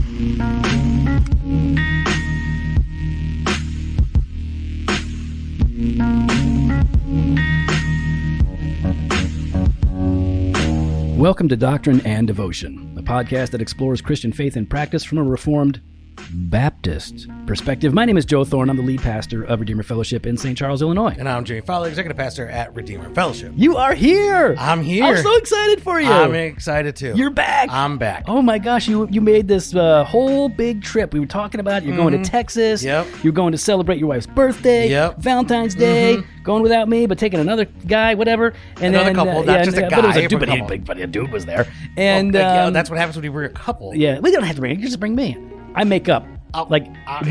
Welcome to Doctrine and Devotion, a podcast that explores Christian faith and practice from a Reformed Baptist perspective. My name is Joe Thorne. I'm the lead pastor of Redeemer Fellowship in St. Charles, Illinois. And I'm Jay Fowler, executive pastor at Redeemer Fellowship. You are here. I'm here. I'm so excited for you. I'm excited too. You're back. I'm back. Oh my gosh, you made this whole big trip. We were talking about it. You're going to Texas. Yep. You're going to celebrate your wife's birthday. Yep. Valentine's Day. Going without me, but taking another guy, whatever. And another then, couple, not just a guy. But it was a couple. but a dude was there. And that's what happens when you bring a couple. Yeah, we don't have to bring. You just bring me. I make up. Like I'm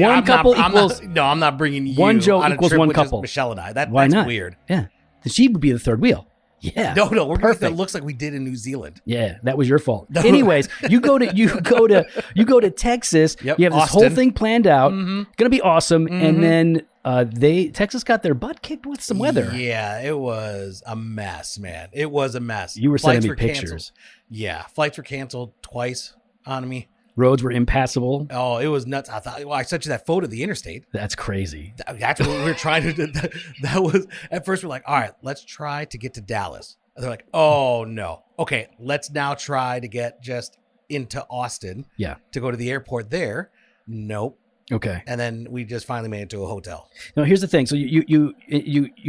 not bringing you. One Joe on equals a trip one with couple. Just Michelle and I. That's not? Weird. Yeah, she would be the third wheel. Yeah. No, we're perfect. That looks like we did in New Zealand. Yeah, that was your fault. No. Anyways, you go to Texas. Yep. You have this Austin. whole thing planned out. Gonna be awesome. And then Texas got their butt kicked with some weather. Yeah, it was a mess, man. It was a mess. You were Flights sending me were pictures. Canceled. Yeah, flights were canceled twice on me. Roads were impassable. Oh, it was nuts. I sent you that photo of the interstate. That's crazy. That's what we were trying to do. That was, at first we're like, all right, let's try to get to Dallas. And they're like, oh no. Okay, let's now try to get just into Austin. Yeah. To go to the airport there. Nope. Okay. And then we just finally made it to a hotel. Now here's the thing. So you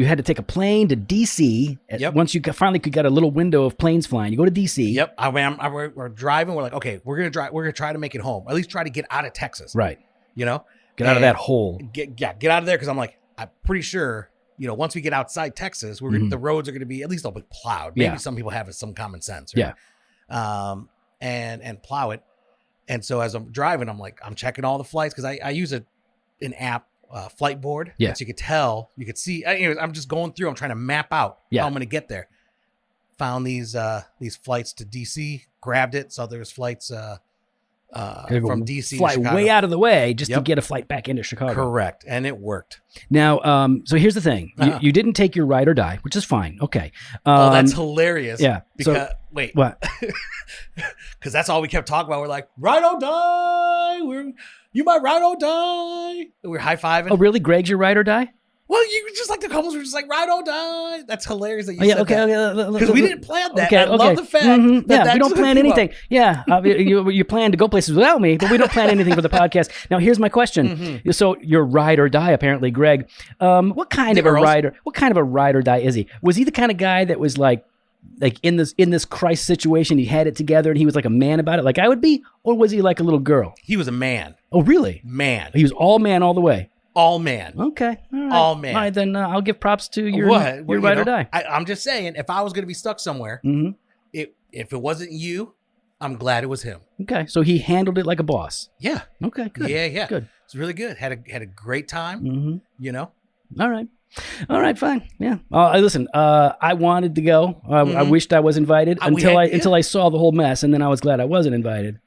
had to take a plane to DC. Yep. Once you finally got a little window of planes flying, you go to DC. Yep. We're driving. We're like, okay, we're gonna drive. We're gonna try to make it home. Or at least try to get out of Texas. Right. You know, get out of that hole. Get out of there, because I'm like, I'm pretty sure. You know, once we get outside Texas, the roads are going to be, at least they'll be plowed. Maybe some people have some common sense. Right? Yeah. And plow it. And so as I'm driving, I'm like, I'm checking all the flights, because I use an app, flight board. Yeah. So you could see. Anyways, I'm just going through. I'm trying to map out how I'm going to get there. Found these flights to DC. Grabbed it. Saw there was flights from DC. Fly to Chicago. way out of the way just to get a flight back into Chicago. Correct, and it worked. Now, so here's the thing: you didn't take your ride or die, which is fine. Okay. That's hilarious. Yeah. Because wait, what? Because that's all we kept talking about. We're like, ride or die. You might ride or die. We're high fiving. Oh, really? Greg's your ride or die? Well, you just like the couples were just like, ride or die. That's hilarious that you said okay, that. Because we didn't plan that. Okay, I love the fact that we don't plan anything. Yeah, you plan to go places without me, but we don't plan anything for the podcast. Now, here's my question. So, your ride or die, apparently, Greg. What kind of a ride or die is he? Was he the kind of guy that was like in this Christ situation, he had it together and he was like a man about it, like I would be, or was he like a little girl? He was a man. Oh, really? Man. He was all man all the way. All man. Okay. All right. All man. All right, then I'll give props to your ride or die. I'm just saying, if I was going to be stuck somewhere, if it wasn't you, I'm glad it was him. Okay, so he handled it like a boss. Yeah. Okay, good. Yeah. Good. It's really good. Had a great time. You know. All right, fine. Yeah. Listen, I wanted to go. I wished I was invited until I saw the whole mess, and then I was glad I wasn't invited.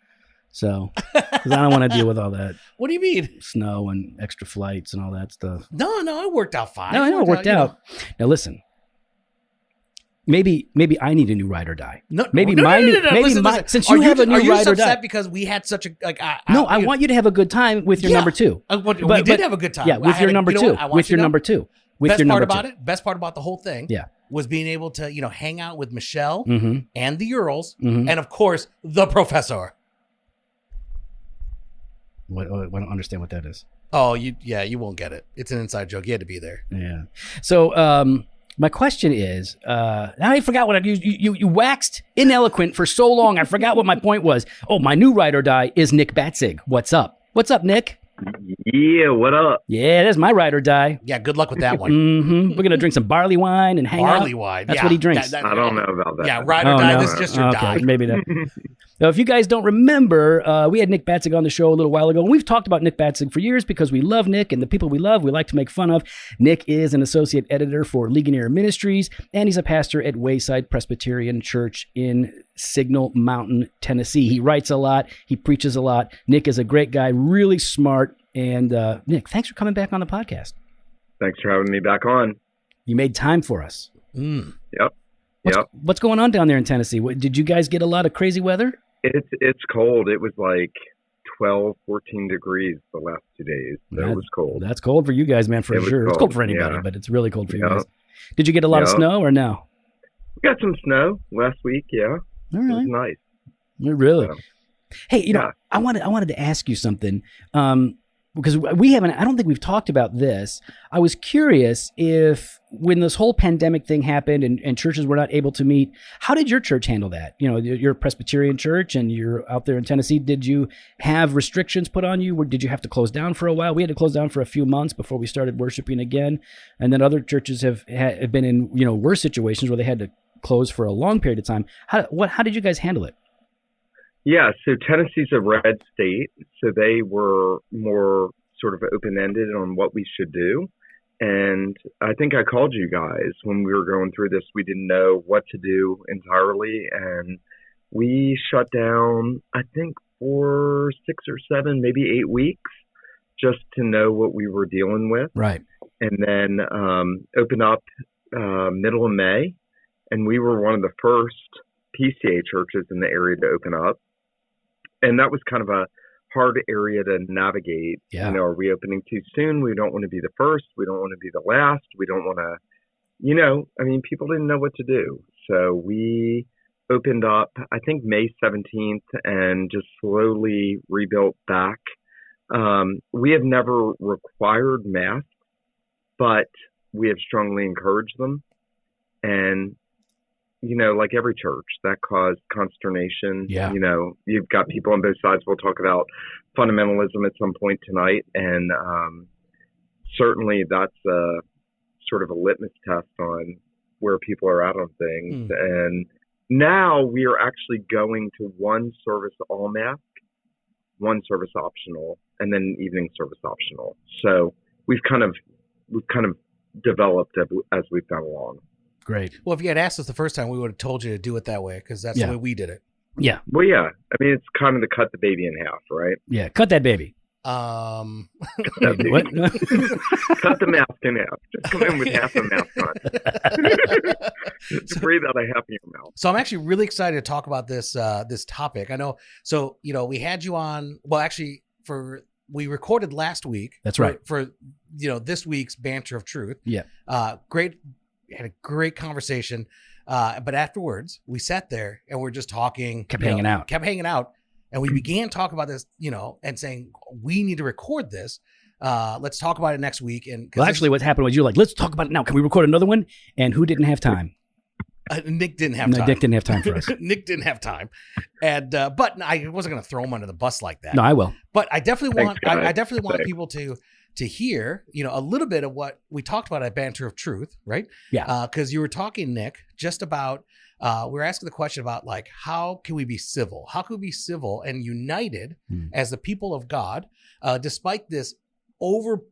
So, because I don't want to deal with all that. What do you mean? Snow and extra flights and all that stuff. No, it worked out fine. No, I know it worked out. Now listen, maybe I need a new ride or die. No. Listen, since you have a new ride or die, because we had such a I want you to have a good time with your number two. We did have a good time. Yeah, with your number two. With your number two. Best part about the whole thing. Yeah. Was being able to hang out with Michelle and the Earls and of course the professor. I don't understand what that is. Oh, you won't get it. It's an inside joke. You had to be there. Yeah. So, my question is, now I forgot what you waxed ineloquent for so long. I forgot what my point was. Oh, my new ride or die is Nick Batzig. What's up? What's up, Nick? Yeah, what up? Yeah, that's my ride or die. Yeah, good luck with that one. We're gonna drink some barley wine and hang out. Barley wine. That's what he drinks. I don't know about that. Yeah, ride or die. No. This is just your die. Maybe that. Now, if you guys don't remember, we had Nick Batzig on the show a little while ago, and we've talked about Nick Batzig for years because we love Nick, and the people we love, we like to make fun of. Nick is an associate editor for Legionnaire Ministries, and he's a pastor at Wayside Presbyterian Church in Signal Mountain, Tennessee. He writes a lot. He preaches a lot. Nick is a great guy, really smart. And Nick, thanks for coming back on the podcast. Thanks for having me back on. You made time for us. Yep. What's going on down there in Tennessee? Did you guys get a lot of crazy weather? It's cold. It was like 12, 14 degrees the last 2 days. So it was cold. That's cold for you guys, man, for sure. It's cold for anybody, but it's really cold for you guys. Did you get a lot of snow or no? We got some snow last week, yeah. All right. It was nice. Really? Hey, I wanted to ask you something. Because I don't think we've talked about this. I was curious if when this whole pandemic thing happened and churches were not able to meet, how did your church handle that? You know, you're a Presbyterian church and you're out there in Tennessee. Did you have restrictions put on you? Or did you have to close down for a while? We had to close down for a few months before we started worshiping again. And then other churches have been in, worse situations where they had to close for a long period of time. How did you guys handle it? Yeah, so Tennessee's a red state, so they were more sort of open-ended on what we should do. And I think I called you guys when we were going through this. We didn't know what to do entirely, and we shut down, I think, for 6 or 7, maybe 8 weeks, just to know what we were dealing with. Right. And then open up middle of May, and we were one of the first PCA churches in the area to open up. And that was kind of a hard area to navigate. Yeah. Are we opening too soon? We don't want to be the first. We don't want to be the last. We don't want to, people didn't know what to do. So we opened up, I think, May 17th and just slowly rebuilt back. We have never required masks, but we have strongly encouraged them. And like every church, that caused consternation. Yeah. You've got people on both sides. We'll talk about fundamentalism at some point tonight. And certainly that's sort of a litmus test on where people are at on things. And now we are actually going to one service all mask, one service optional, and then evening service optional. So we've kind of developed as we've gone along. Great. Well, if you had asked us the first time, we would have told you to do it that way because that's the way we did it. Yeah. Well, yeah. It's kind of to cut the baby in half, right? Yeah. Cut that baby. What? Cut the mask in half. Just come in with half a mask on. Just breathe out a half in your mouth. So I'm actually really excited to talk about this topic. I know. So we had you on. Well, actually, we recorded last week. That's right. For this week's Banter of Truth. Yeah. Great. We had a great conversation. But afterwards, we sat there and we're just talking. Kept hanging out. And we began talking about this, and saying, we need to record this. Let's talk about it next week. And actually what happened was you're like, let's talk about it now. Can we record another one? And who didn't have time? Nick didn't have time. Nick didn't have time for us. Nick didn't have time. And, but I wasn't going to throw him under the bus like that. No, I will. But I definitely want people to hear, a little bit of what we talked about at Banter of Truth, right? Yeah. Because you were talking, Nick, just about, we were asking the question about how can we be civil? How can we be civil and united as the people of God, despite this what's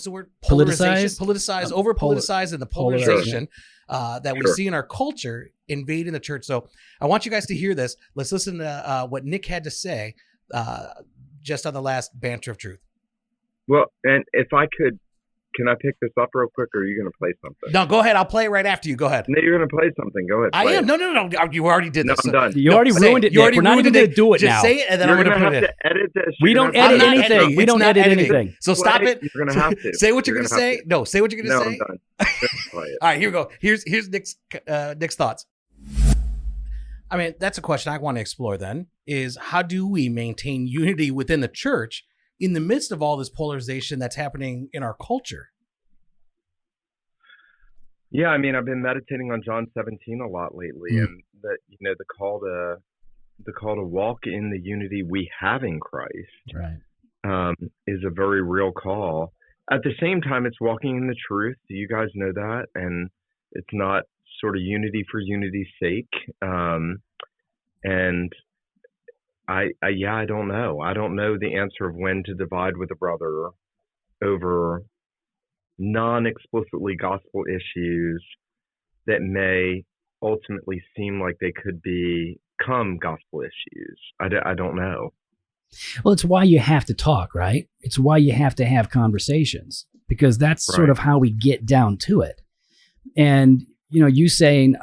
the word? Politicized, over politicized, and the polarization that we see in our culture invading the church. So I want you guys to hear this. Let's listen to what Nick had to say just on the last Banter of Truth. Well, and if I could, can I pick this up real quick, or are you going to play something? No, go ahead. I'll play it right after you. Go ahead. No, you're going to play something. Go ahead. I am. No. You already did this. I'm done. You already ruined it. We're not even going to do it just now. Just say it, and then I'm going to put it in. Edit this. We don't edit anything. We don't edit anything. So stop it. You're going to have to. Say what you're going to say. No, say what you're going to say. No, I'm done. All right, here we go. Here's Nick's thoughts. I mean, that's a question I want to explore then, is how do we maintain unity within the church in the midst of all this polarization that's happening in our culture? Yeah, I mean, I've been meditating on John 17 a lot lately, and that the call to walk in the unity we have in Christ, right, is a very real call. At the same time, it's walking in the truth. You guys know that, and it's not sort of unity for unity's sake. And I don't know. I don't know the answer of when to divide with a brother over non-explicitly gospel issues that may ultimately seem like they could become gospel issues. I don't know. Well, it's why you have to talk, right? It's why you have to have conversations, because that's sort of how we get down to it. And, you saying,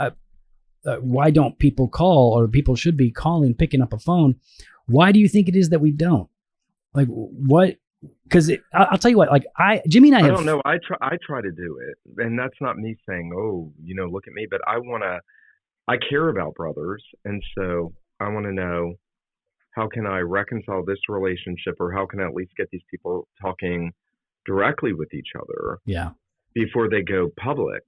why don't people call, or people should be calling, picking up a phone? Why do you think it is that we don't? Like what? Because I'll tell you what. Like Jimmy and I don't know. I try to do it, and that's not me saying, oh, look at me. But I care about brothers, and so I want to know, how can I reconcile this relationship, or how can I at least get these people talking directly with each other? Yeah. Before they go public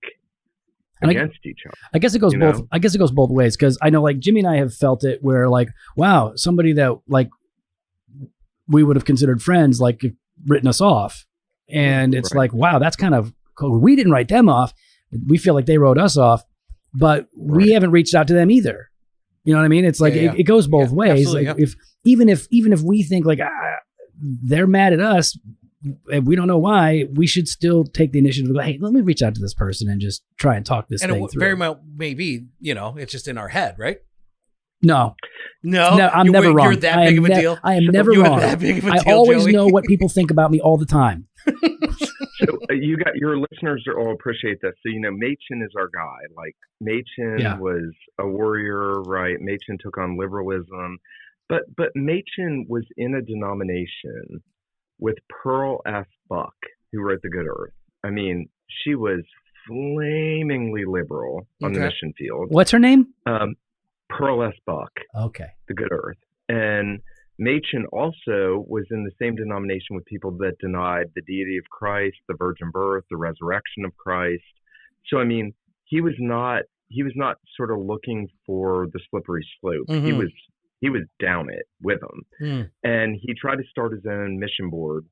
against each other. I guess it goes both. I guess it goes both ways, because I know like Jimmy and I have felt it where like, wow, somebody that like we would have considered friends like written us off, and it's like, wow, that's kind of cool. We didn't write them off. We feel like they wrote us off, but we haven't reached out to them either. You know what I mean? It's like it goes both ways. Like if even if we think like they're mad at us and we don't know why, we should still take the initiative to go, hey, let me reach out to this person and just try and talk this thing through. And very well maybe, it's just in our head, right? No, I'm never wrong. You're that big of a deal. I am never wrong. I always know what people think about me all the time. So you got your listeners are all appreciate this. So Machen is our guy. Like Machen was a warrior, right? Machen took on liberalism, but Machen was in a denomination with Pearl S. Buck, who wrote The Good Earth. I mean, she was flamingly liberal on the mission field. What's her name? Pearl S. Buck. Okay. The Good Earth. And Machen also was in the same denomination with people that denied the deity of Christ, the virgin birth, the resurrection of Christ. So, I mean, he was not sort of looking for the slippery slope. Mm-hmm. He was down it with them. And he tried to start his own mission board,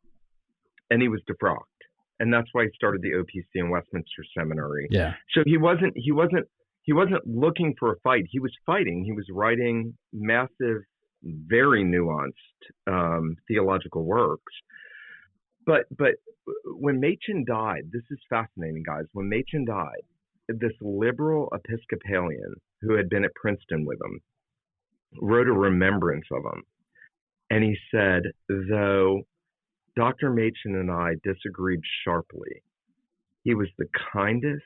and he was defrocked. And that's why he started the OPC in Westminster Seminary. Yeah. So he wasn't looking for a fight. He was fighting. He was writing massive, very nuanced theological works. But when Machen died, this is fascinating, guys. When Machen died, this liberal Episcopalian who had been at Princeton with him wrote a remembrance of him. And he said, though Dr. Machen and I disagreed sharply, he was the kindest,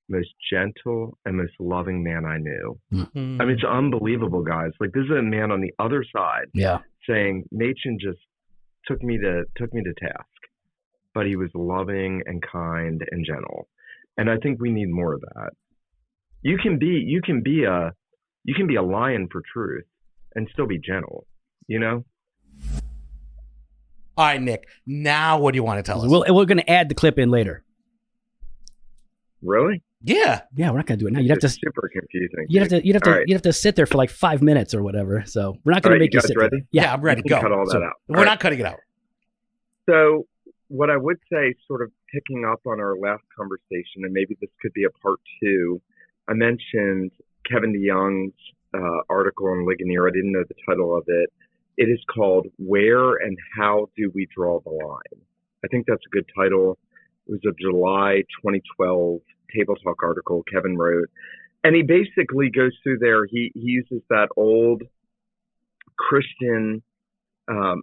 most gentle, and most loving man I knew. Mm-hmm. I mean, it's unbelievable, guys. Like, this is a man on the other side saying Machen just took me to task, but he was loving and kind and gentle. And I think we need more of that. You can be a lion for truth and still be gentle, All right, Nick. Now what do you want to tell us? We're going to add the clip in later. Really? Yeah, we're not gonna do it now. You'd have to super confusing. You'd have to sit there for like 5 minutes or whatever. So we're not gonna make you sit ready? There. Yeah, I'm ready. Go. Cut all that out. We're not cutting it out. So what I would say, sort of picking up on our last conversation, and maybe this could be a part 2. I mentioned Kevin DeYoung's article on Ligonier. I didn't know the title of it. It is called "Where and How Do We Draw the Line?" I think that's a good title. It was a July 2012 Table Talk article Kevin wrote, and he basically goes through there. He uses that old Christian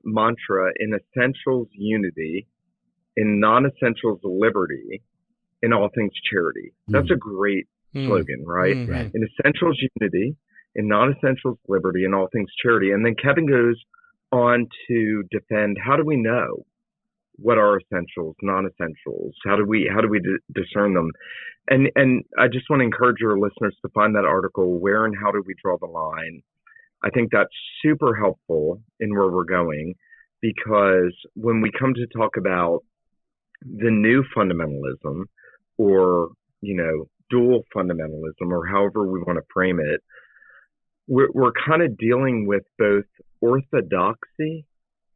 mantra: in essentials unity, in non-essentials liberty, in all things charity. That's a great slogan, right? Right? In essentials unity, in non-essentials liberty, in all things charity. And then Kevin goes on to defend, how do we know what are essentials, non-essentials? How do we discern them? And I just want to encourage your listeners to find that article, Where and How Do We Draw the Line? I think that's super helpful in where we're going, because when we come to talk about the new fundamentalism, or, dual fundamentalism, or however we want to frame it, we're kind of dealing with both orthodoxy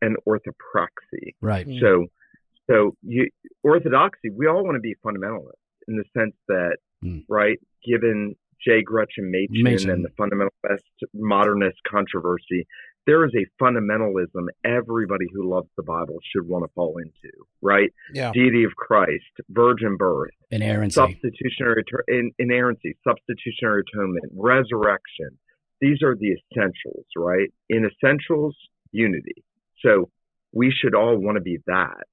and orthopraxy. Right. So orthodoxy, we all want to be fundamentalists in the sense that, right, given J. Gretchen Machen and the fundamentalist modernist controversy, there is a fundamentalism everybody who loves the Bible should want to fall into, right? Yeah. Deity of Christ, virgin birth, inerrancy, inerrancy, substitutionary atonement, resurrection. These are the essentials, right? In essentials, unity. So we should all want to be that.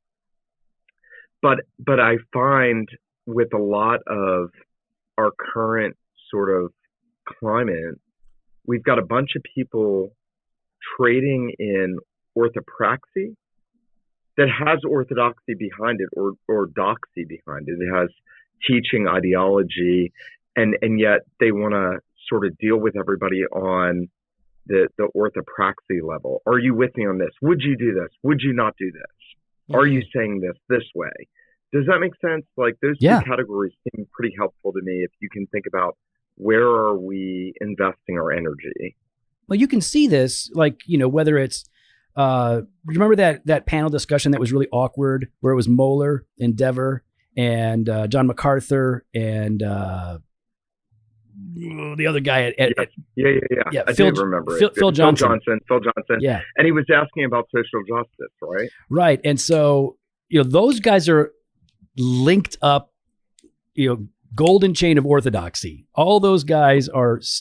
But I find with a lot of our current sort of climate, we've got a bunch of people trading in orthopraxy that has orthodoxy behind it, or doxy behind it. It has teaching, ideology, and yet they want to sort of deal with everybody on the orthopraxy level. Are you with me on this? Would you do this? Would you not do this? Are you saying this way? Does that make sense? Like, those two categories seem pretty helpful to me if you can think about where are we investing our energy. Well, you can see this, like, whether it's, remember that panel discussion that was really awkward, where it was Mohler and Dever and John MacArthur and the other guy at I do remember it. Phil Johnson. Phil Johnson. Yeah. And he was asking about social justice, right? Right. And so, those guys are linked up, golden chain of orthodoxy. All those guys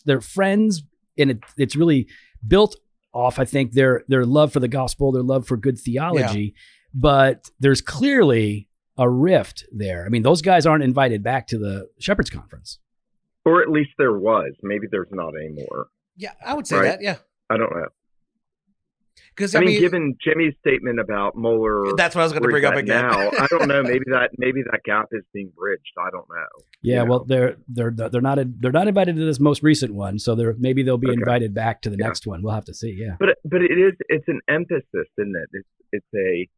they're friends, and it's really built off, I think, their love for the gospel, their love for good theology. Yeah. But there's clearly a rift there. I mean, those guys aren't invited back to the Shepherd's Conference. Or at least there was. Maybe there's not anymore. Yeah, I would say that, yeah. I don't know. Because I mean, given Jimmy's statement about Mohler, that's what I was going to bring up again. Now, I don't know. Maybe that gap is being bridged. I don't know. Yeah, well, they're not invited to this most recent one, so maybe they'll be invited back to the next one. We'll have to see. Yeah, but it's an emphasis, isn't it? It's a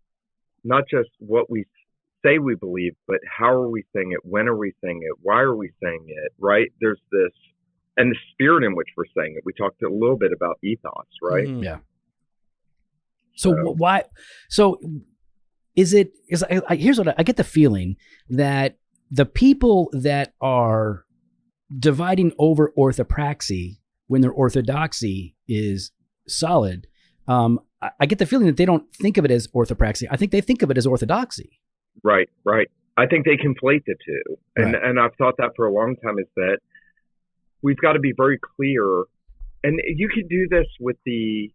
not just what we say we believe, but how are we saying it? When are we saying it? Why are we saying it? Right? There's this, and the spirit in which we're saying it. We talked a little bit about ethos, right? Mm-hmm. Yeah. So why? So here's what I get the feeling that the people that are dividing over orthopraxy when their orthodoxy is solid, I get the feeling that they don't think of it as orthopraxy. I think they think of it as orthodoxy. Right. I think they conflate the two. And I've thought that for a long time, is that we've got to be very clear. And you could do this with the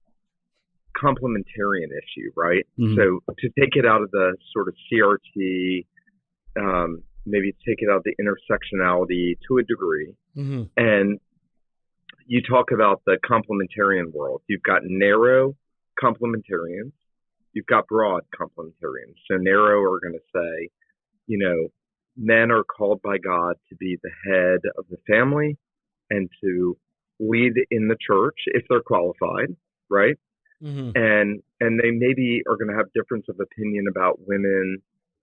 complementarian issue, right? Mm-hmm. So to take it out of the sort of CRT, maybe take it out of the intersectionality to a degree. Mm-hmm. And you talk about the complementarian world. You've got narrow complementarians. You've got broad complementarians. So narrow are going to say, men are called by God to be the head of the family and to lead in the church if they're qualified, right? Mm-hmm. And they maybe are going to have difference of opinion about women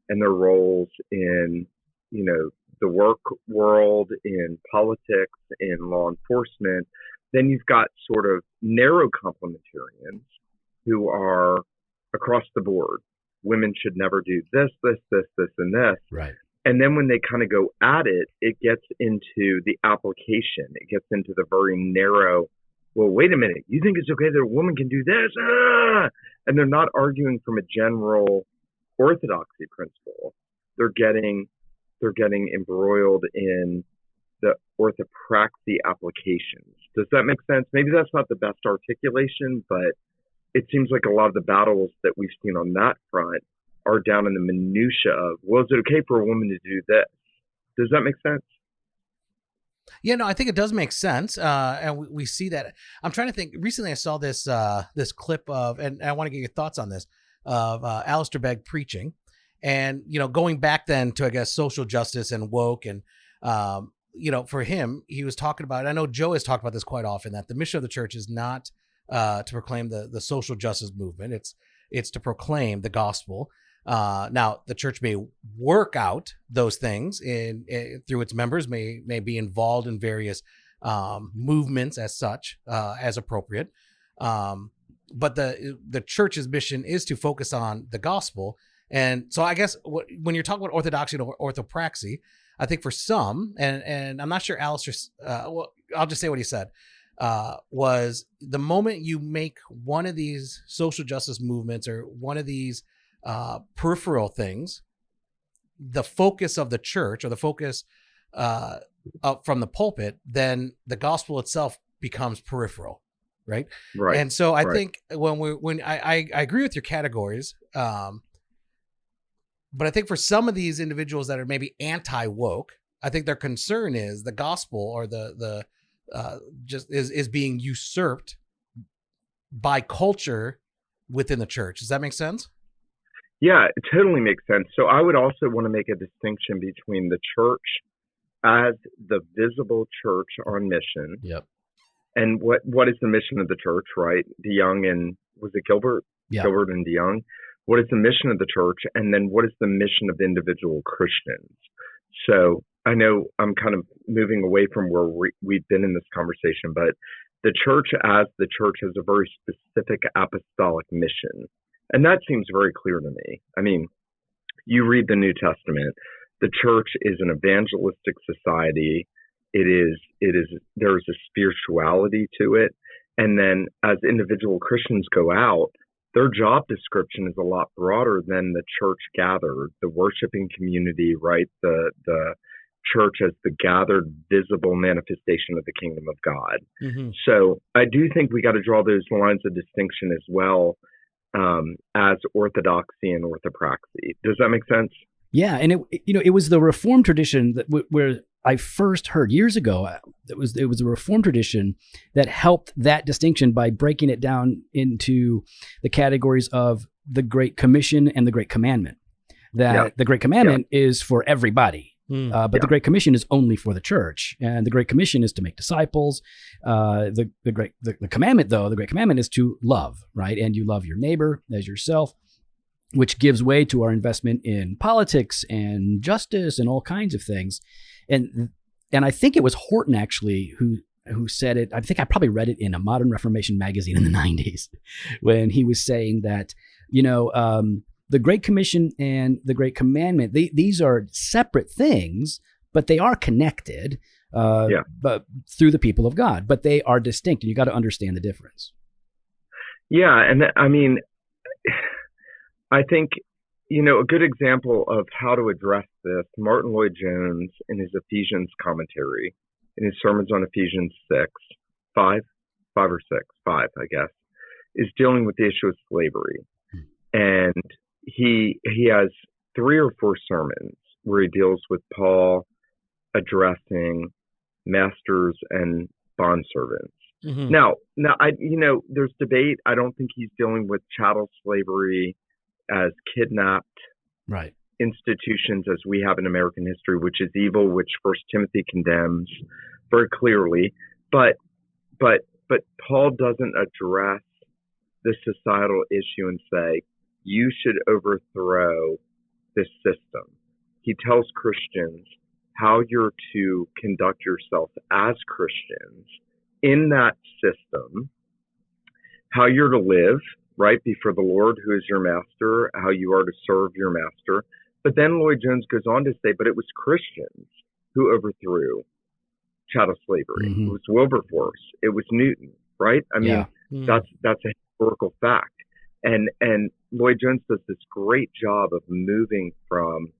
and their roles in, the work world, in politics, in law enforcement. Then you've got sort of narrow complementarians who are across the board. Women should never do this, and this. Right. And then when they kind of go at it, it gets into the application. It gets into the very narrow, well, wait a minute, you think it's okay that a woman can do this? And they're not arguing from a general orthodoxy principle. They're getting embroiled in the orthopraxy applications. Does that make sense? Maybe that's not the best articulation, but it seems like a lot of the battles that we've seen on that front are down in the minutia of, well, is it okay for a woman to do this? Does that make sense? Yeah, no, I think it does make sense. And we see that. I'm trying to think. Recently, I saw this clip of, and I want to get your thoughts on this, of Alistair Begg preaching. And, going back then to, I guess, social justice and woke. And, for him, he was talking about, I know Joe has talked about this quite often, that the mission of the church is not to proclaim the social justice movement. It's to proclaim the gospel. Now, the church may work out those things through its members, may be involved in various movements as such, as appropriate. But the church's mission is to focus on the gospel. And so I guess when you're talking about orthodoxy and orthopraxy, I think for some, and I'm not sure Alistair, I'll just say what he said, was the moment you make one of these social justice movements or one of these peripheral things the focus of the church, or the focus from the pulpit, then the gospel itself becomes peripheral, right? And so I think when I agree with your categories, but I think for some of these individuals that are maybe anti-woke, I think their concern is the gospel, or the just is being usurped by culture within the church. Does that make sense? Yeah, it totally makes sense. So I would also want to make a distinction between the church as the visible church on mission. Yep. And what is the mission of the church, right? DeYoung and, was it Gilbert? Yeah. Gilbert and DeYoung. What is the mission of the church? And then what is the mission of individual Christians? So I know I'm kind of moving away from where we've been in this conversation, but the church as the church has a very specific apostolic mission. And that seems very clear to me. I mean, you read the New Testament, the church is an evangelistic society. There's a spirituality to it. And then as individual Christians go out, their job description is a lot broader than the church gathered, the worshiping community, right? The church as the gathered, visible manifestation of the kingdom of God. Mm-hmm. So I do think we got to draw those lines of distinction as well, as orthodoxy and orthopraxy. Does that make sense? Yeah, and it was the Reformed tradition that where I first heard years ago. It was a Reformed tradition that helped that distinction by breaking it down into the categories of the Great Commission and the Great Commandment. That the Great Commandment is for everybody. But the Great Commission is only for the church, and the Great Commission is to make disciples. The commandment, though, the Great Commandment is to love, right? And you love your neighbor as yourself, which gives way to our investment in politics and justice and all kinds of things. And I think it was Horton actually who said it. I think I probably read it in a Modern Reformation magazine in the 90s when he was saying that, the Great Commission and the Great Commandment, these are separate things, but they are connected but through the people of God. But they are distinct, and you got to understand the difference. Yeah, and I mean, I think, a good example of how to address this, Martin Lloyd-Jones in his Ephesians commentary, in his sermons on Ephesians 5, I guess, is dealing with the issue of slavery. And he has 3 or 4 sermons where he deals with Paul addressing masters and bondservants. Mm-hmm. Now, there's debate. I don't think he's dealing with chattel slavery as kidnapped institutions as we have in American history, which is evil, which First Timothy condemns very clearly. But Paul doesn't address the societal issue and say, you should overthrow this system. He tells Christians how you're to conduct yourself as Christians in that system, how you're to live, right, before the Lord, who is your master, how you are to serve your master. But then Lloyd-Jones goes on to say, but it was Christians who overthrew chattel slavery. Mm-hmm. It was Wilberforce. It was Newton, right? I mean, that's a historical fact. And Lloyd-Jones does this great job of moving from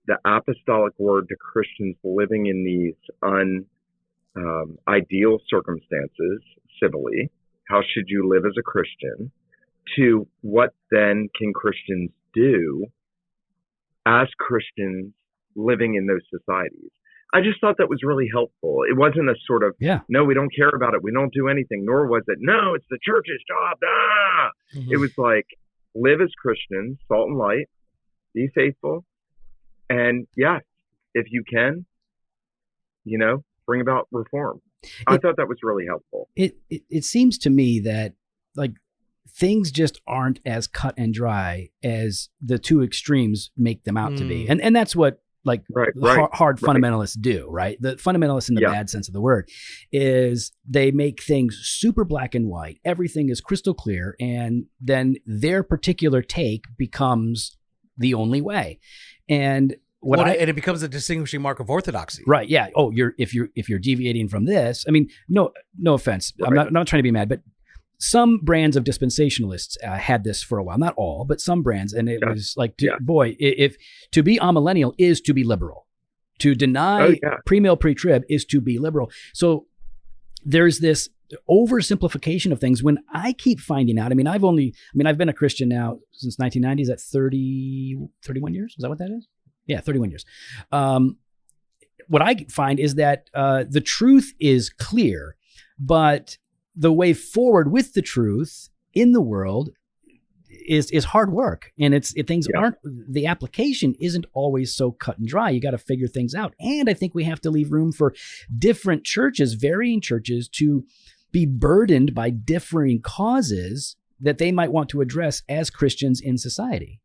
the apostolic word to Christians living in these ideal circumstances civilly. How should you live as a Christian? To what then can Christians do as Christians living in those societies? I just thought that was really helpful. It wasn't a sort of, no, we don't care about it, we don't do anything, nor was it, no, it's the church's job. Mm-hmm. It was like, live as Christians, salt and light, be faithful, and yes, if you can, bring about reform. I thought that was really helpful. It seems to me that things just aren't as cut and dry as the two extremes make them out to be, and that's what hard fundamentalists do, right? The fundamentalists in the bad sense of the word is they make things super black and white. Everything is crystal clear. And then their particular take becomes the only way. And and it becomes a distinguishing mark of orthodoxy. Right. Yeah. Oh, if you're deviating from this, I mean, no offense. Right. I'm not trying to be mad, but some brands of dispensationalists had this for a while, not all, but some brands. And it was like, boy, if to be amillennial is to be liberal, to deny premill pre-trib is to be liberal. So there's this oversimplification of things when I keep finding out. I've been a Christian now since 1990. Is that 31 years? Is that what that is? Yeah, 31 years. What I find is that the truth is clear, but the way forward with the truth in the world is hard work, and the application isn't always so cut and dry. You got to figure things out. And I think we have to leave room for different churches, varying churches, to be burdened by differing causes that they might want to address as Christians in society.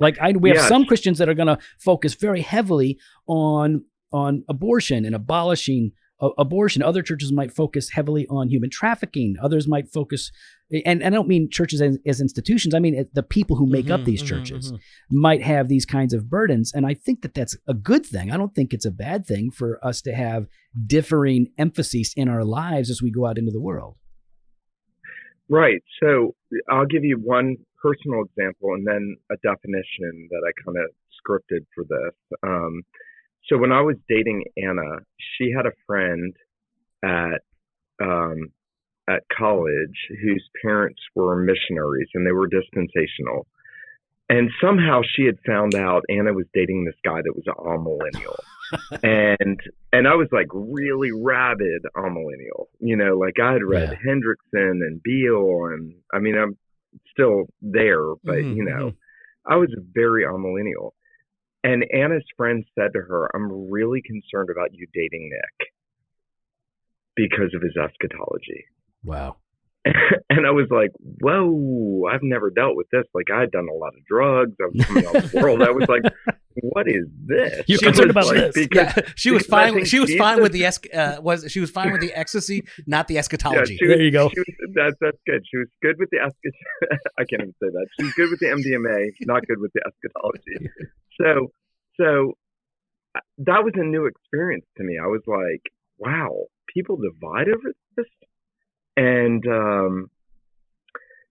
Like we have some Christians that are going to focus very heavily on abortion and abolishing abortion. Other churches might focus heavily on human trafficking. Others might focus, and I don't mean churches as institutions. I mean the people who make up these churches might have these kinds of burdens. And I think that that's a good thing. I don't think it's a bad thing for us to have differing emphases in our lives as we go out into the world. Right. So I'll give you one personal example and then a definition that I kind of scripted for this. So when I was dating Anna, she had a friend at college whose parents were missionaries and they were dispensational. And somehow she had found out Anna was dating this guy that was an amillennial. and I was like really rabid amillennial. You know, like I had read Hendrickson and Beale, and I mean I'm still there, but you know, I was very amillennial. And Anna's friend said to her, "I'm really concerned about you dating Nick because of his eschatology." Wow. And I was like, whoa, I've never dealt with this. Like I had done a lot of drugs. I was coming out of the world. I was like, what is this? You're concerned about like, this. She was fine. She was fine with the she was fine with the ecstasy, not the eschatology. There you go. That's good. She was good with the I can't even say that. She was good with the MDMA, not good with the eschatology. So that was a new experience to me. I was like, wow, people divide over this. And,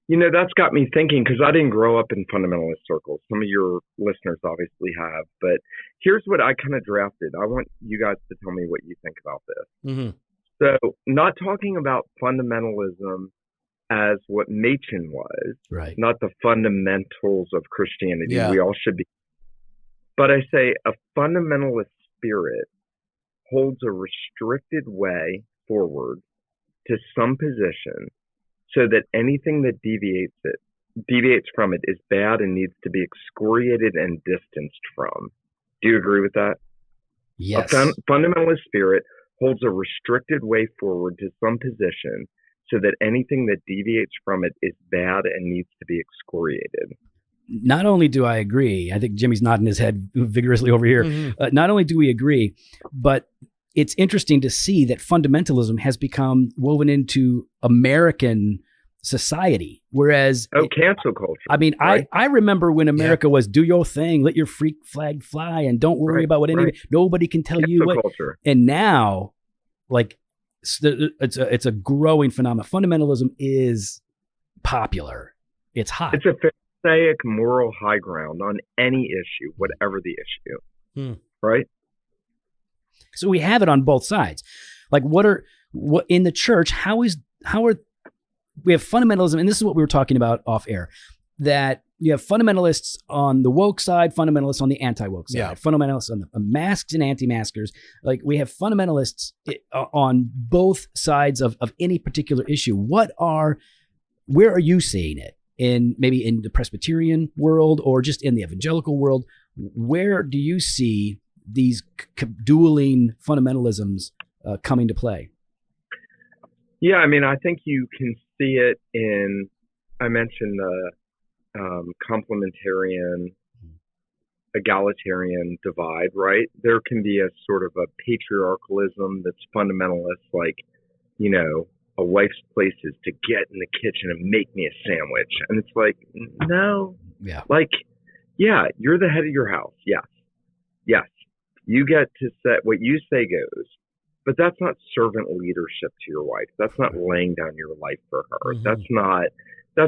you know, that's got me thinking, because I didn't grow up in fundamentalist circles. Some of your listeners obviously have. But here's what I kind of drafted. I want you guys to tell me what you think about this. So not talking about fundamentalism as what Machen was, right? Not the fundamentals of Christianity. Yeah. We all should be. But I say a fundamentalist spirit holds a restricted way forward to some position, so that anything that deviates from it is bad and needs to be excoriated and distanced from. Do you agree with that? Yes. A fundamentalist spirit holds a restricted way forward to some position, so that anything that deviates from it is bad and needs to be excoriated. Not only do I agree, I think Jimmy's nodding his head vigorously over here. Not only do we agree, but it's interesting to see that fundamentalism has become woven into American society. Whereas cancel culture. I mean, right? I remember when America was do your thing, let your freak flag fly, and don't worry about what nobody can tell cancel you what. Culture. And now, like, it's a growing phenomenon. Fundamentalism is popular. It's hot. It's a Pharisaic moral high ground on any issue, whatever the issue. Right? So we have it on both sides. Like what in the church, how are we have fundamentalism, and this is what we were talking about off air, that you have fundamentalists on the woke side, fundamentalists on the anti-woke side, fundamentalists on the masks and anti-maskers. Like we have fundamentalists on both sides of any particular issue. Where are you seeing it? Maybe in the Presbyterian world or just in the evangelical world? Where do you see these dueling fundamentalisms coming to play? Yeah, I mean, I think you can see it in, I mentioned the complementarian, egalitarian divide, right? There can be a sort of a patriarchalism that's fundamentalist, like, you know, a wife's place is to get in the kitchen and make me a sandwich. And it's like, no. Yeah. Like, yeah, you're the head of your house. Yes. You get to set what you say goes, but that's not servant leadership to your wife. That's not laying down your life for her. That's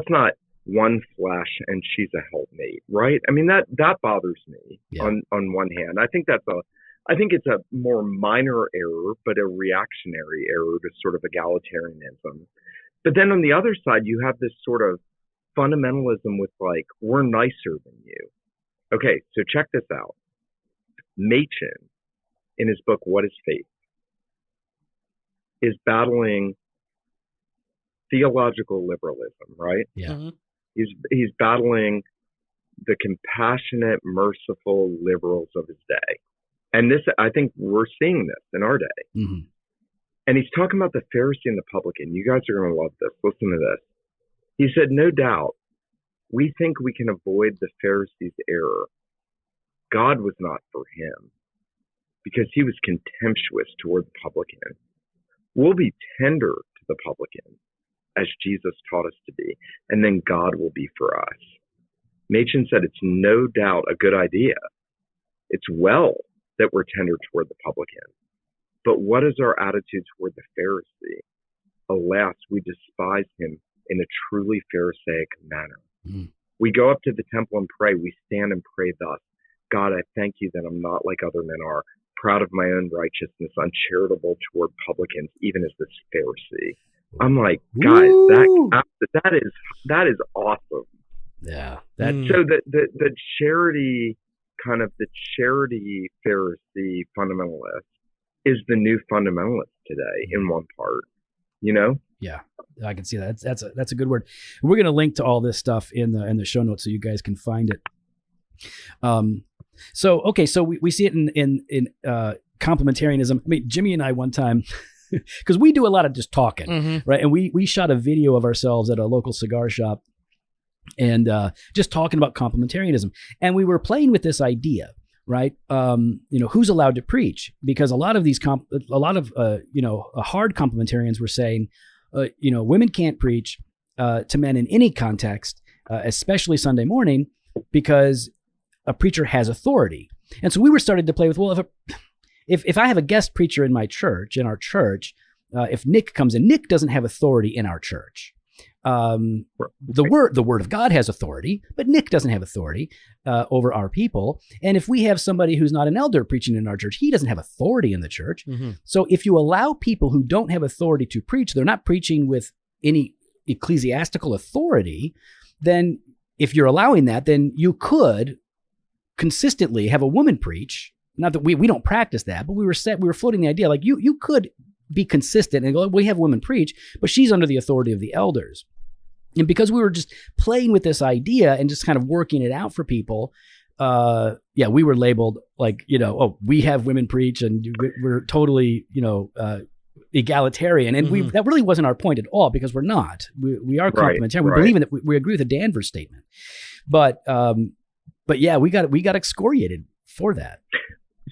not one flesh and she's a helpmate, right? I mean, that bothers me on one hand. I think it's a more minor error, but a reactionary error to sort of egalitarianism. But then on the other side, you have this sort of fundamentalism with like, we're nicer than you. Okay, so check this out. Machen, in his book, What is Faith, is battling theological liberalism, right? Yeah. Mm-hmm. He's battling the compassionate, merciful liberals of his day. And this, I think we're seeing this in our day. Mm-hmm. And he's talking about the Pharisee and the publican. You guys are going to love this. Listen to this. He said, no doubt, we think we can avoid the Pharisee's error. God was not for him because he was contemptuous toward the publican. We'll be tender to the publican as Jesus taught us to be, and then God will be for us. Machen said it's no doubt a good idea. It's well that we're tender toward the publican. But what is our attitude toward the Pharisee? Alas, we despise him in a truly Pharisaic manner. Mm. We go up to the temple and pray. We stand and pray thus. God, I thank you that I'm not like other men are, proud of my own righteousness, uncharitable toward publicans, even as this Pharisee. I'm like, guys, that is awesome. Yeah. So the charity, kind of the charity Pharisee fundamentalist is the new fundamentalist today in one part, you know? Yeah, I can see that. That's a good word. We're going to link to all this stuff in the show notes so you guys can find it. So we see it in complementarianism. I mean, Jimmy and I one time, because we do a lot of just talking, Mm-hmm. right? And we shot a video of ourselves at a local cigar shop and just talking about complementarianism. And we were playing with this idea, right? Who's allowed to preach? Because a lot of these hard complementarians were saying, women can't preach to men in any context, especially Sunday morning, because a preacher has authority. And so we were starting to play with, well, if I have a guest preacher in our church, if Nick comes in, Nick doesn't have authority in our church. The word of God has authority, but Nick doesn't have authority over our people. And if we have somebody who's not an elder preaching in our church, he doesn't have authority in the church. Mm-hmm. So if you allow people who don't have authority to preach, they're not preaching with any ecclesiastical authority, then if you're allowing that, then you could consistently have a woman preach. Not that we don't practice that, but we were floating the idea, like you could be consistent and go, we have women preach, but she's under the authority of the elders. And because we were just playing with this idea and just kind of working it out for people, we were labeled like, we have women preach and we're totally, egalitarian. And Mm-hmm. that really wasn't our point at all, because we're not. We are complementarian. We believe in that. We agree with the Danvers statement. But yeah, we got excoriated for that.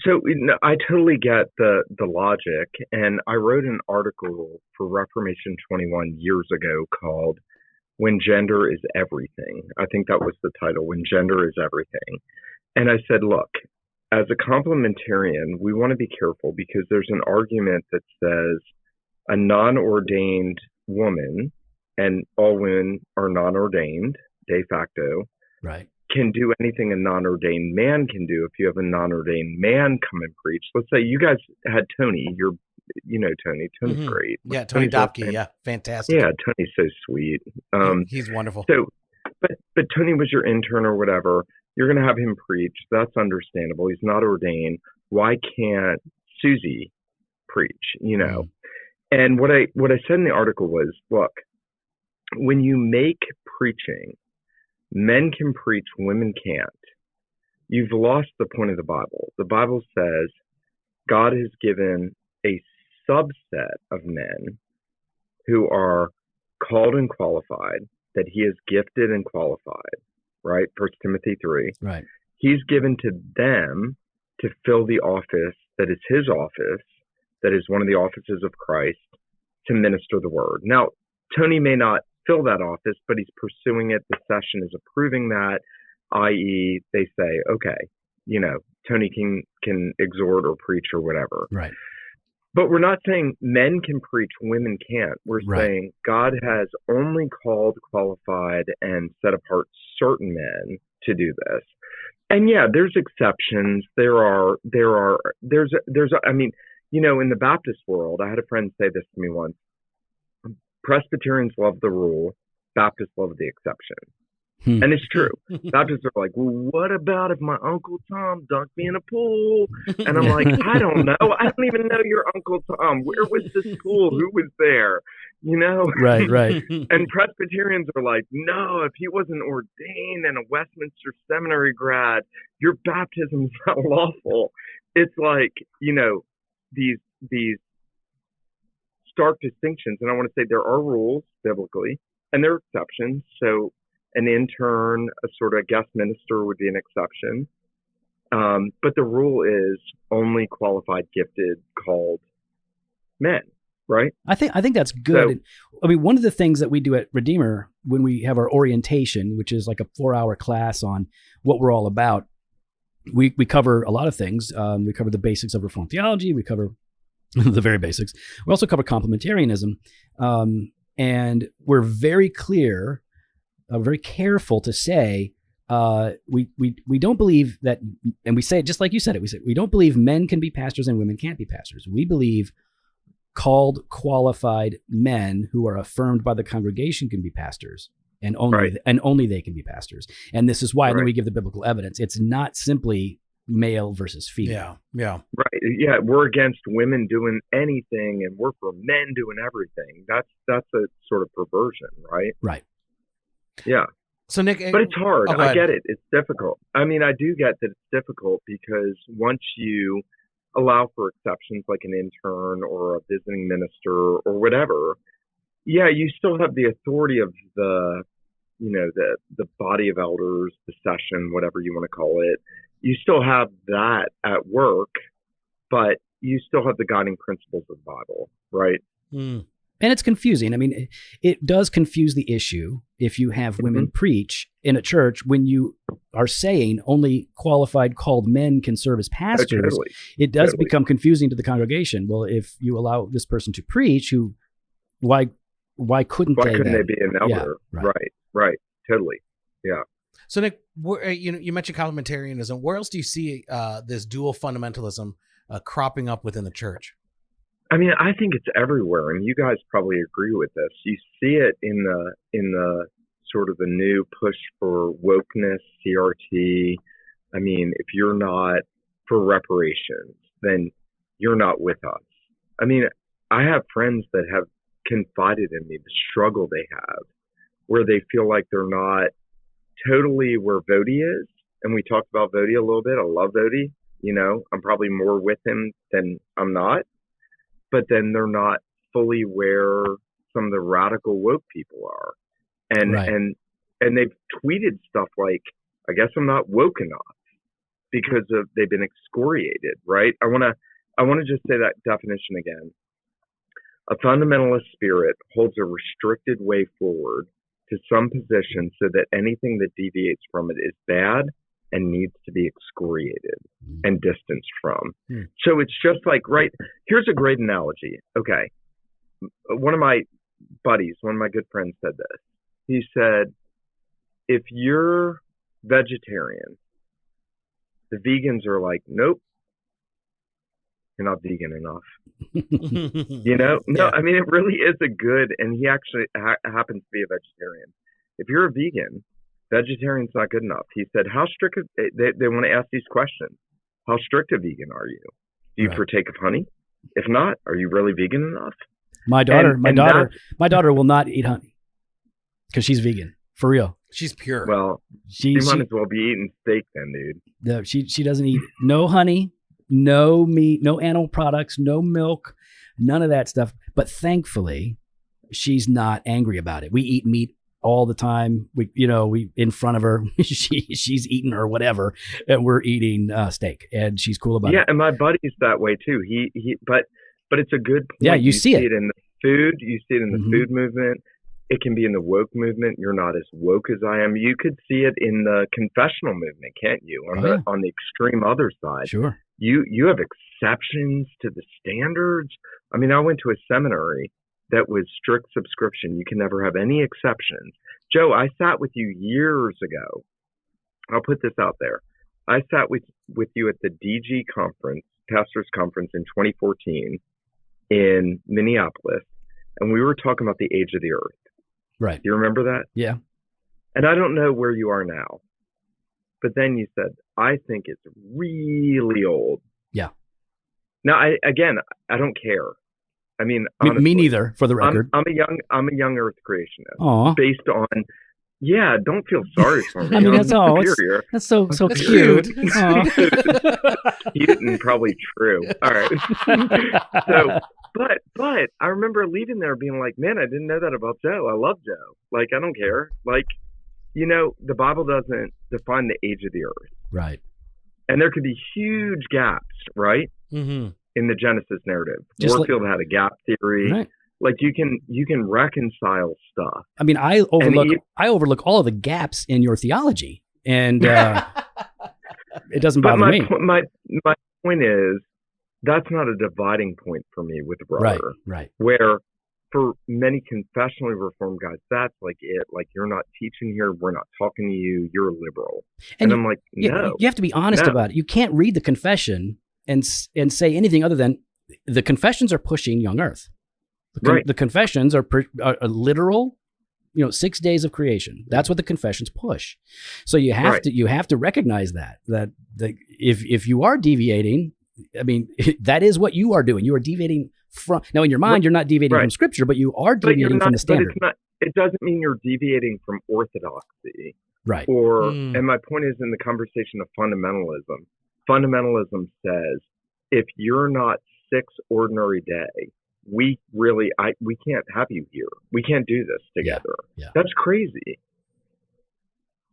So I totally get the logic, and I wrote an article for Reformation 21 years ago called "When Gender is Everything." I think that was the title, "When Gender is Everything." And I said, look, as a complementarian, we want to be careful because there's an argument that says a non-ordained woman, and all women are non-ordained de facto, right, can do anything a non-ordained man can do. If you have a non-ordained man come and preach, let's say you guys had Tony, Tony's Mm-hmm. great. Yeah. Tony Dopke. Yeah. Fantastic. Yeah. Tony's so sweet. He's wonderful. So, but Tony was your intern or whatever. You're going to have him preach. That's understandable. He's not ordained. Why can't Susie preach? Mm-hmm. And what I said in the article was, look, when you make preaching, men can preach, women can't, you've lost the point of the Bible. The Bible says God has given a subset of men who are called and qualified, that he has gifted and qualified, right? 1 Timothy 3. Right. He's given to them to fill the office that is his office, that is one of the offices of Christ, to minister the word. Now, Tony may not fill that office, but he's pursuing it. The session is approving that, i.e. they say, okay, Tony can exhort or preach or whatever. Right. But we're not saying men can preach, women can't. We're saying God has only called, qualified, and set apart certain men to do this. And yeah, there's exceptions. In the Baptist world, I had a friend say this to me once. Presbyterians love the rule, Baptists love the exception. And it's true. Baptists are like, well, what about if my Uncle Tom dunked me in a pool? And I'm like, I don't know. I don't even know your Uncle Tom. Where was this pool? Who was there? You know? Right. And Presbyterians are like, no, if he wasn't ordained and a Westminster Seminary grad, your baptism's not lawful. It's like, you know, these stark distinctions. And I want to say there are rules biblically and there are exceptions. So an intern, a sort of guest minister would be an exception. But the rule is only qualified, gifted, called men, right? I think that's good. So, I mean, one of the things that we do at Redeemer when we have our orientation, which is like a 4-hour class on what we're all about, we cover a lot of things. We cover the basics of Reformed theology. We cover the very basics. We also cover complementarianism. And we're very clear, very careful to say, we don't believe that, and we say it just like you said it, we don't believe men can be pastors and women can't be pastors. We believe called, qualified men who are affirmed by the congregation can be pastors, and only they can be pastors. And this is why, and then we give the biblical evidence. It's not simply male versus female. Yeah. Right. Yeah. We're against women doing anything and we're for men doing everything. That's a sort of perversion, right? Right. Yeah. So Nick, but it's hard. I get it. It's difficult. I mean, I do get that it's difficult because once you allow for exceptions like an intern or a visiting minister or whatever, yeah, you still have the authority of the body of elders, the session, whatever you want to call it. You still have that at work, but you still have the guiding principles of the Bible, right? Mm. And it's confusing. I mean, it does confuse the issue if you have women preach in a church when you are saying only qualified, called men can serve as pastors. Totally. It does become confusing to the congregation. Well, if you allow this person to preach, why couldn't they be an elder? Yeah, right. Totally. Yeah. So Nick, you mentioned complementarianism. Where else do you see this dual fundamentalism cropping up within the church? I mean, I think it's everywhere, and you guys probably agree with this. You see it in the sort of the new push for wokeness, CRT. I mean, if you're not for reparations, then you're not with us. I mean, I have friends that have confided in me the struggle they have, where they feel like they're not totally where Vody is. And we talked about Vody a little bit. I love Vody. You know, I'm probably more with him than I'm not. But then they're not fully where some of the radical woke people are. And they've tweeted stuff like, I guess I'm not woke enough because they've been excoriated, right? I want to just say that definition again. A fundamentalist spirit holds a restricted way forward to some position so that anything that deviates from it is bad and needs to be excoriated and distanced from. So it's just like, right, here's a great analogy. Okay. One of my buddies, one of my good friends said this. He said, if you're vegetarian, the vegans are like, nope, you're not vegan enough. You know? No, I mean, it really is a good, and he actually happens to be a vegetarian. If you're a vegan, vegetarian's not good enough. He said, how strict, they want to ask these questions. How strict a vegan are you? Do you partake of honey? If not, are you really vegan enough? My daughter will not eat honey because she's vegan, for real. She's pure. Well, she might as well be eating steak then, dude. No, she doesn't eat no honey, no meat, no animal products, no milk, none of that stuff. But thankfully, she's not angry about it. We eat meat all the time. We in front of her, she's eating or whatever, and we're eating steak, and she's cool about it. Yeah, and my buddy's that way too. But it's a good point. Yeah, you see it in the food. You see it in the food movement. It can be in the woke movement. You're not as woke as I am. You could see it in the confessional movement, can't you? On the extreme other side. Sure. You have exceptions to the standards. I mean, I went to a seminary that was strict subscription. You can never have any exceptions. Joe, I sat with you years ago. I'll put this out there. I sat with you at the DG conference, Pastors Conference in 2014 in Minneapolis, and we were talking about the age of the earth. Right. Do you remember that? Yeah. And I don't know where you are now. But then you said, I think it's really old. Yeah. Now, I don't care. I mean, honestly, me neither, for the record. I'm a young Earth creationist. Aw. Based on, don't feel sorry for me. I mean, that's all. That's so cute. Cute and probably true. All right. So, but I remember leaving there being like, man, I didn't know that about Joe. I love Joe. Like, I don't care. Like, the Bible doesn't define the age of the earth. Right. And there could be huge gaps, right? Mm-hmm. In the Genesis narrative. Just Warfield had a gap theory. Right. Like you can reconcile stuff. I mean, I overlook all of the gaps in your theology, and it doesn't bother me. My point is, that's not a dividing point for me with the brother. Right. Where for many confessionally reformed guys, that's like it. Like, you're not teaching here. We're not talking to you. You're liberal. And I'm like, no. You have to be honest about it. You can't read the confession and say anything other than the confessions are pushing young Earth. The confessions are literal, 6 days of creation. That's what the confessions push. So you have to recognize that if you are deviating, I mean, that is what you are doing. You are deviating from, now in your mind, you're not deviating from Scripture, but you are deviating from the standard. It doesn't mean you're deviating from orthodoxy. Right. And my point is, in the conversation of fundamentalism, fundamentalism says, if you're not 6 ordinary day, we can't have you here. We can't do this together. Yeah. That's crazy.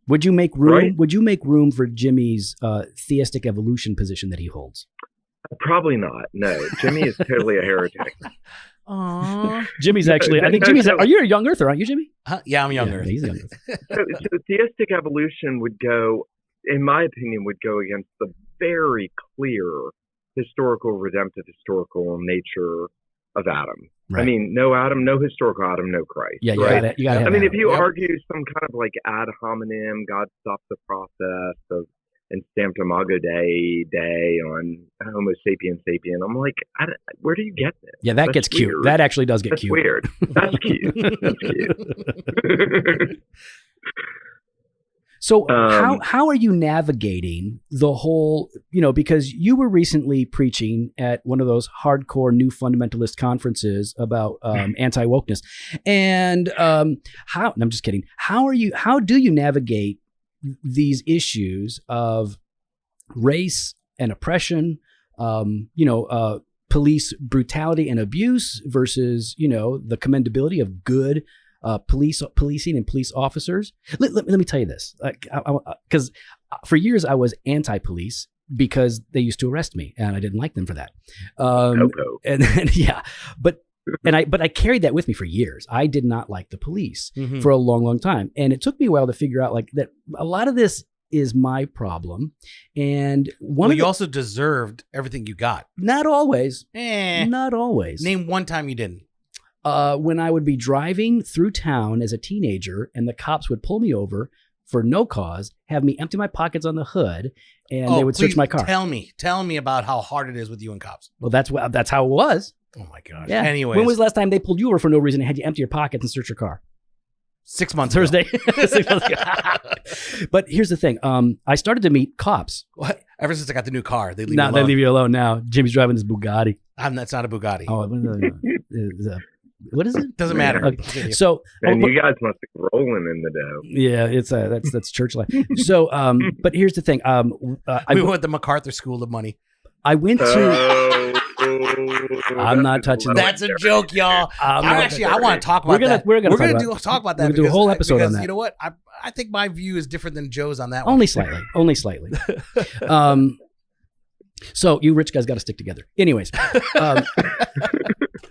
Would you make room? Right? Would you make room for Jimmy's theistic evolution position that he holds? Probably not. No, Jimmy is totally a heretic. Aww. Jimmy's actually. I think Jimmy's. Are you a young earther? Aren't you, Jimmy? Yeah, I'm a young earther. He's a young earther. So theistic evolution would go, in my opinion, against the very clear historical nature of Adam. Right. I mean, no Adam, no historical Adam, no Christ. Yeah, you got it. I mean, if you argue some kind of like ad hominem, God stopped the process and stamped Imago Dei on Homo sapiens sapien, I'm like, where do you get this? Yeah, that gets cute. Weird. That actually does get That's cute. Weird. That's cute. That's cute. So how are you navigating the whole, because you were recently preaching at one of those hardcore new fundamentalist conferences about anti-wokeness, and I'm just kidding. How do you navigate these issues of race and oppression, police brutality and abuse versus, the commendability of good policing and police officers? Let me tell you this, because for years I was anti-police because they used to arrest me and I didn't like them for that. But I carried that with me for years. I did not like the police for a long, long time, and it took me a while to figure out that a lot of this is my problem. And you also deserved everything you got. Not always. Not always. Name one time you didn't. When I would be driving through town as a teenager and the cops would pull me over for no cause, have me empty my pockets on the hood, and they would search my car. Tell me about how hard it is with you and cops. Well, that's how it was. Oh my gosh. Yeah. Anyways. When was the last time they pulled you over for no reason and had you empty your pockets and search your car? 6 months Thursday. ago. 6 months ago. But here's the thing. I started to meet cops. What? Ever since I got the new car, they leave me alone. They leave you alone now. Jimmy's driving this Bugatti. That's not a Bugatti. Oh, what is it? Doesn't matter. Okay. So, you guys must be rolling in the dough. Yeah, that's church life. So, but here's the thing. We went to the MacArthur School of Money. I went to. I'm not touching that. That's a joke, y'all. I want to talk about that. We're gonna talk about that. We're gonna do a whole episode on that. You know what? I think my view is different than Joe's on that one. Only slightly. So you rich guys got to stick together. Anyways,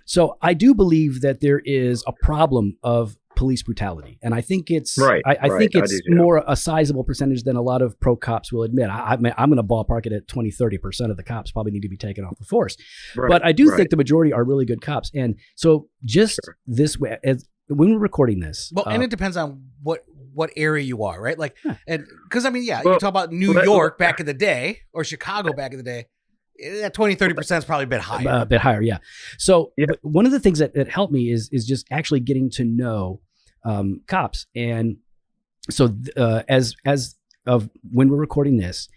so I do believe that there is a problem of police brutality, and I think it's I think it's more a sizable percentage than a lot of pro cops will admit. I'm going to ballpark it at 20-30% of the cops probably need to be taken off the force, but I do think the majority are really good cops. And so just this way, when we're recording this, and it depends on what area you are, right? Like, and because you talk about New York back in the day or Chicago back in the day. That 20-30% is probably a bit higher. A bit higher, yeah. So but one of the things that helped me is just actually getting to know cops. And So as of when we're recording this,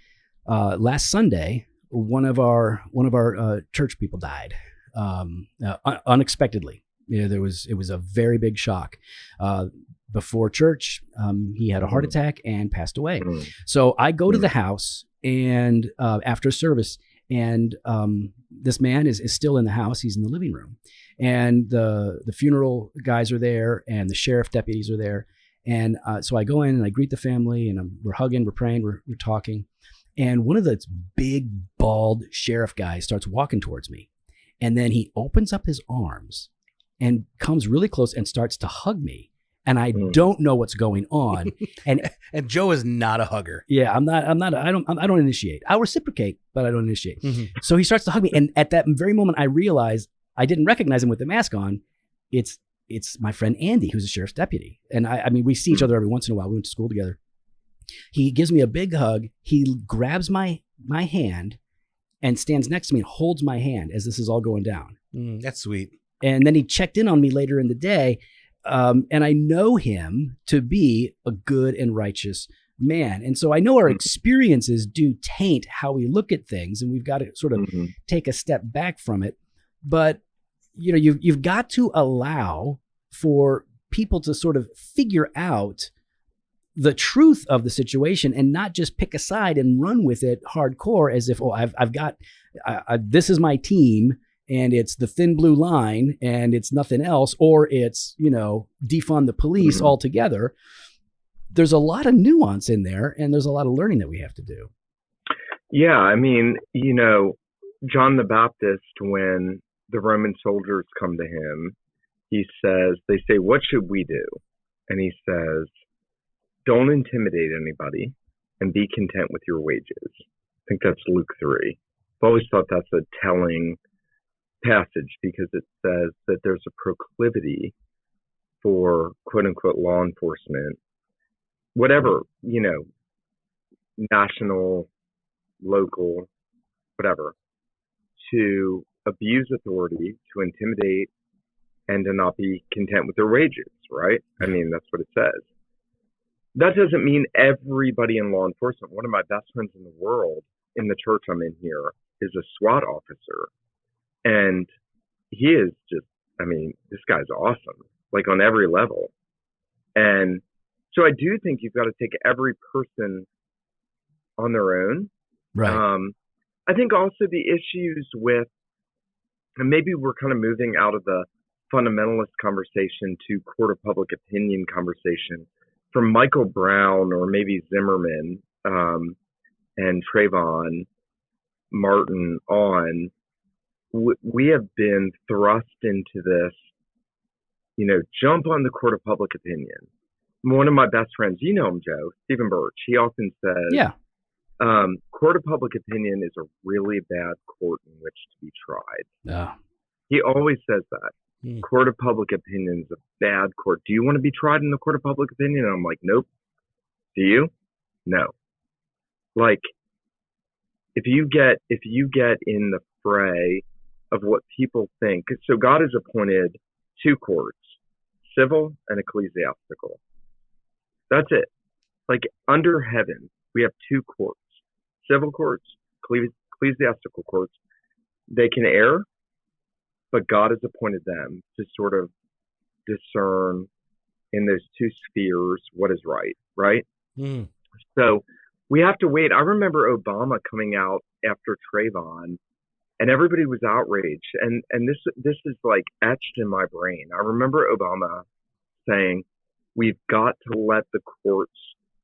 last Sunday, one of our church people died unexpectedly. It was a very big shock. Before church, he had a heart attack and passed away. So I go to the house and after service, and this man is still in the house. He's in the living room, and the funeral guys are there, and the sheriff deputies are there. And so I go in and I greet the family, and we're hugging, we're praying, we're talking. And one of the big, bald sheriff guys starts walking towards me. And then he opens up his arms and comes really close and starts to hug me. And I don't know what's going on. And Joe is not a hugger. Yeah, I don't initiate. I'll reciprocate, but I don't initiate. So he starts to hug me. And at that very moment, I realized I didn't recognize him with the mask on. It's my friend Andy, who's a sheriff's deputy. And I mean, we see each other every once in a while. We went to school together. He gives me a big hug. He grabs my hand and stands next to me and holds my hand as this is all going down. That's sweet. And then he checked in on me later in the day. And I know him to be a good and righteous man. And so I know our experiences do taint how we look at things, and we've got to sort of take a step back from it. But, you know, you've got to allow for people to sort of figure out the truth of the situation and not just pick a side and run with it hardcore as if, I've got, this is my team and it's the thin blue line and it's nothing else, or it's, you know, defund the police altogether. There's a lot of nuance in there, and there's a lot of learning that we have to do. Yeah. I mean, you know, John the Baptist, when the Roman soldiers come to him, they say, what should we do? And he says, don't intimidate anybody and be content with your wages. I think that's Luke 3. I've always thought that's a telling passage because it says that there's a proclivity for quote unquote law enforcement, whatever, you know, national, local, whatever, to abuse authority, to intimidate, and to not be content with their wages, right? I mean, that's what it says. That doesn't mean everybody in law enforcement. One of my best friends in the world in the church I'm in here is a SWAT officer. And he is just, I mean, this guy's awesome, like on every level. And so I do think you've got to take every person on their own. Right. I think also the issues with, and maybe we're kind of moving out of the fundamentalist conversation to court of public opinion conversation. From Michael Brown or maybe Zimmerman and Trayvon Martin on, we have been thrust into this, you know, jump on the court of public opinion. One of my best friends, you know him, Joe, Stephen Birch, he often says, court of public opinion is a really bad court in which to be tried. Yeah. He always says that. Court of public opinion is a bad court. Do you want to be tried in the court of public opinion? And I'm like, nope. Do you? No. Like, if you get in the fray of what people think, so God has appointed two courts, civil and ecclesiastical. That's it. Like under heaven, we have two courts, civil courts, ecclesiastical courts. They can err, but God has appointed them to sort of discern in those two spheres what is right, right? So we have to wait. I remember Obama coming out after Trayvon, and everybody was outraged. And this is like etched in my brain. I remember Obama saying, we've got to let the courts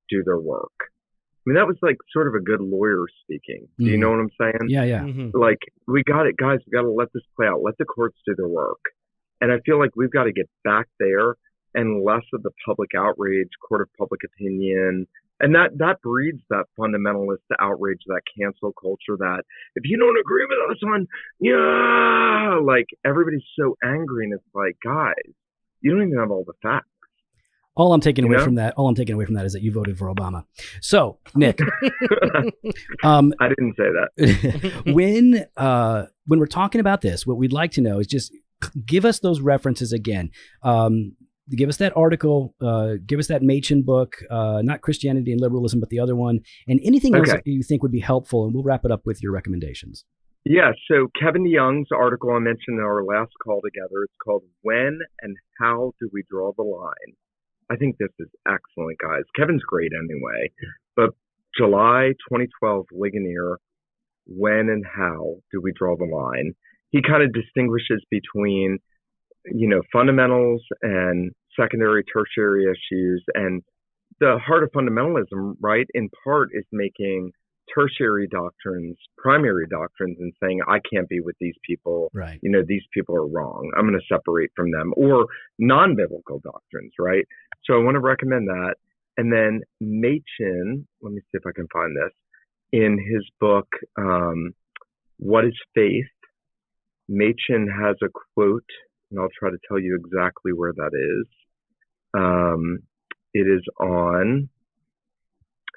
do their work. I mean, that was like sort of a good lawyer speaking. Do you know what I'm saying? Yeah. Like, we got it, guys. We got to let this play out. Let the courts do their work. And I feel like we've got to get back there and less of the public outrage, court of public opinion. And that breeds that fundamentalist outrage, that cancel culture, that if you don't agree with us on, like everybody's so angry. And it's like, guys, you don't even have all the facts. All I'm taking away from that is that you voted for Obama. So, Nick, I didn't say that. When we're talking about this, what we'd like to know is just give us those references again. give us that article, give us that Machen book, not Christianity and Liberalism, but the other one, and anything else that you think would be helpful, and we'll wrap it up with your recommendations. Yeah, so Kevin DeYoung's article I mentioned in our last call together, it's called When and How Do We Draw the Line? I think this is excellent, guys. Kevin's great anyway, but July 2012 Ligonier, When and How Do We Draw the Line? He kind of distinguishes between, fundamentals and secondary, tertiary issues. And the heart of fundamentalism, right, in part is making tertiary doctrines primary doctrines and saying, I can't be with these people. Right. These people are wrong. I'm going to separate from them. Or non-biblical doctrines, right? So I want to recommend that. And then Machen, let me see if I can find this, in his book, What is Faith? Machen has a quote, and I'll try to tell you exactly where that is. It is on,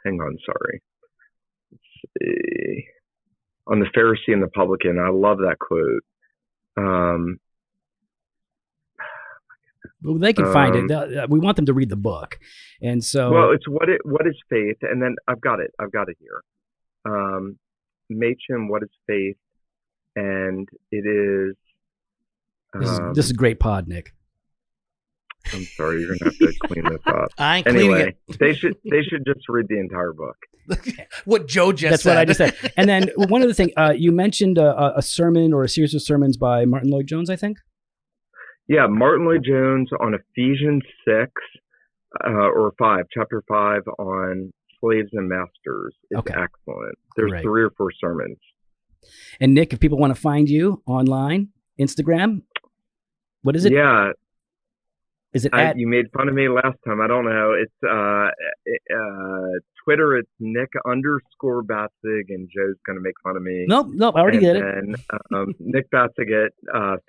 hang on, sorry. Let's see. On the Pharisee and the Publican. I love that quote. Well, they can find it. We want them to read the book. And so, well, it's what is faith? And then I've got it here. Machen, What is Faith? And it is. This is a great pod, Nick. I'm sorry, you're gonna have to clean this up. I ain't cleaning it. they should just read the entire book. What Joe just That's said. what I just said. And then one other thing, you mentioned a sermon or a series of sermons by Martin Lloyd-Jones, I think. Yeah, Martin Lloyd-Jones on Ephesians 6 or 5, chapter 5 on slaves and masters. It's excellent. There's 3 or 4 sermons. And Nick, if people want to find you online, Instagram, what is it? Yeah. Is it you made fun of me last time. I don't know. It's Twitter. It's Nick_Batzig, and Joe's going to make fun of me. Nope. I already did it. And Nick Batzig at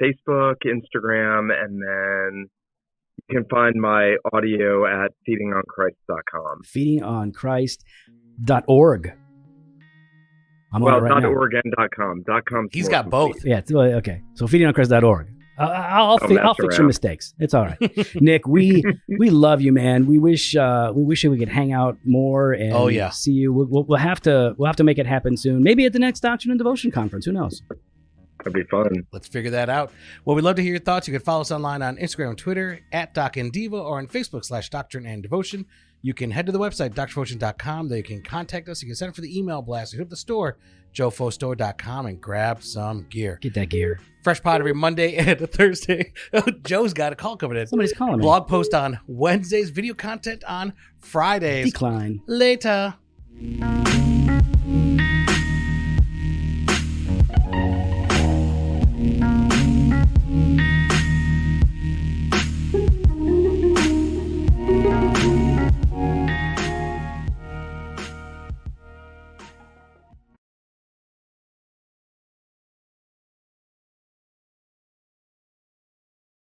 Facebook, Instagram, and then you can find my audio at feedingonchrist.com. Feedingonchrist.org. I'm on it right now. .org and .com. .com. He's got both. Yeah. Okay. So feedingonchrist.org. I'll fix your mistakes. It's all right. Nick, we love you, man. We wish we could hang out more and see you. We'll have to make it happen soon. Maybe at the next Doctrine and Devotion conference. Who knows? That'd be fun. Let's figure that out. Well, we'd love to hear your thoughts. You can follow us online on Instagram and Twitter at DocNDiva or on Facebook /Doctrine and Devotion. You can head to the website, doctrinedevotion.com. There you can contact us. You can send it for the email blast. You hit up the store, jofostore.com, and grab some gear. Get that gear. Fresh pod every Monday and Thursday. Joe's got a call coming in. Somebody's calling me. Blog post on Wednesdays, video content on Fridays. Decline. Later.